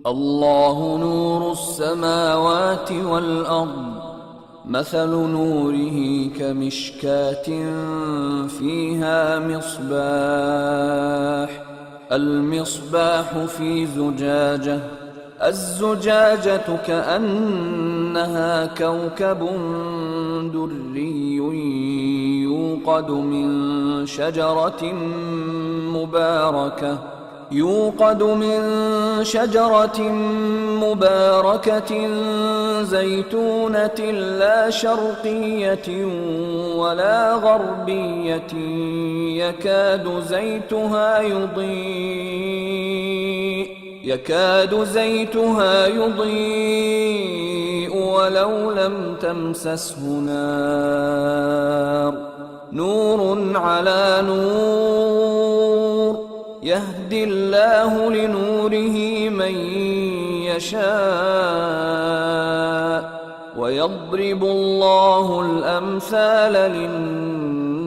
الله نور السماوات والأرض مثل نوره كمشكاة فيها مصباح المصباح في زجاجة الزجاجة كأنها كوكب دري يوقد من شجرة مباركة زيتونة لا شرقية ولا غربية يكاد زيتها يضيء ولو لم تمسسه نار نور على نور يهدي الله لنوره من يشاء ويضرب الله الأمثال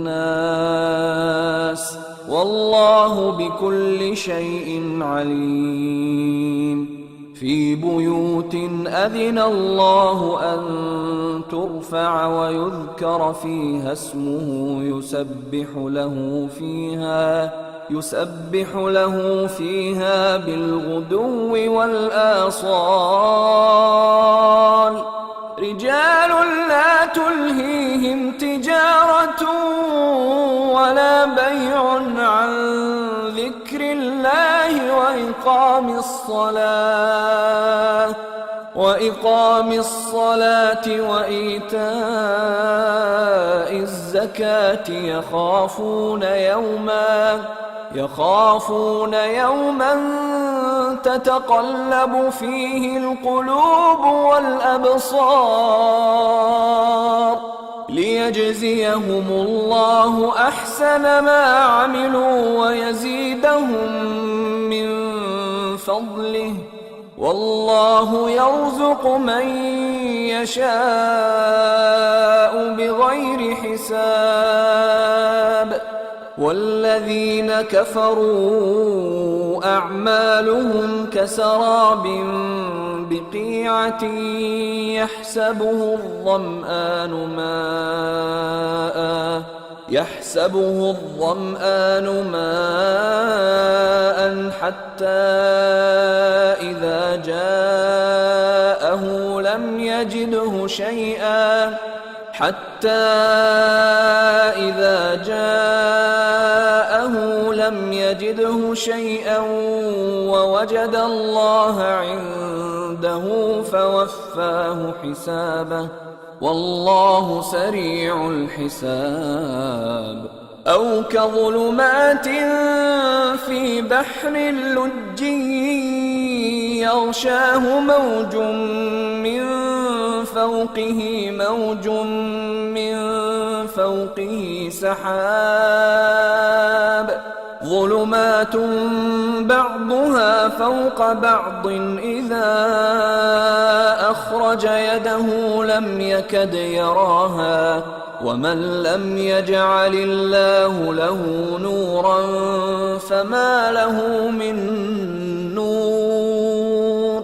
للناس والله بكل شيء عليم في بيوت أذن الله أن ترفع ويذكر فيها اسمه يسبح له فيها بالغدو والآصال رجال لا تلهيهم تجارة ولا بيع عن ذكر الله وإقام الصلاة وإيتاء الزكاة يخافون يوما تتقلب فيه القلوب والأبصار ليجزيهم الله أحسن ما عملوا ويزيدهم من فضله والله يرزق من يشاء بغير حساب والذين كفروا أعمالهم كسراب بقيعة يحسبه الظمآن ماء حتى إذا جاءه لم يجده شيئا ووجد الله عنده فوفاه حسابه والله سريع الحساب أو كظلمات في بحر لجي يغشاه موج من فوقه سحاب ظلمات بعضها فوق بعض إذا أخرج يده لم يكد يراها ومن لم يجعل الله له نورا فما له من نور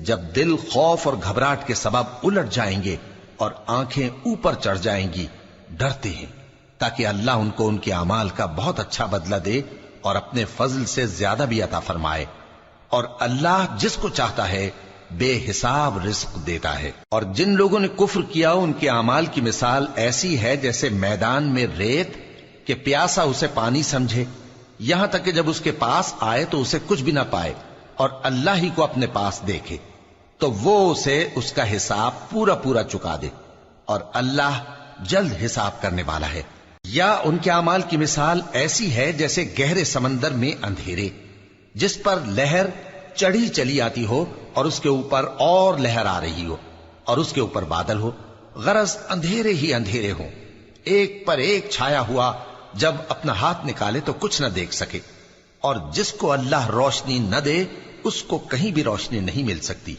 جب دل خوف اور گھبراہٹ کے سبب الٹ جائیں گے اور آنکھیں اوپر چڑھ جائیں گی، ڈرتے ہیں تاکہ اللہ ان کو ان کے اعمال کا بہت اچھا بدلہ دے اور اپنے فضل سے زیادہ بھی عطا فرمائے، اور اللہ جس کو چاہتا ہے بے حساب رزق دیتا ہے۔ اور جن لوگوں نے کفر کیا ان کے اعمال کی مثال ایسی ہے جیسے میدان میں ریت کہ پیاسا اسے پانی سمجھے، یہاں تک کہ جب اس کے پاس آئے تو اسے کچھ بھی نہ پائے اور اللہ ہی کو اپنے پاس دیکھے تو وہ اسے اس کا حساب پورا پورا چکا دے، اور اللہ جلد حساب کرنے والا ہے۔ یا ان کے اعمال کی مثال ایسی ہے جیسے گہرے سمندر میں اندھیرے جس پر لہر چڑھی چلی آتی ہو اور اس کے اوپر اور لہر آ رہی ہو اور اس کے اوپر بادل ہو، غرض اندھیرے ہی اندھیرے ہوں، ایک پر ایک چھایا ہوا، جب اپنا ہاتھ نکالے تو کچھ نہ دیکھ سکے، اور جس کو اللہ روشنی نہ دے اس کو کہیں بھی روشنی نہیں مل سکتی۔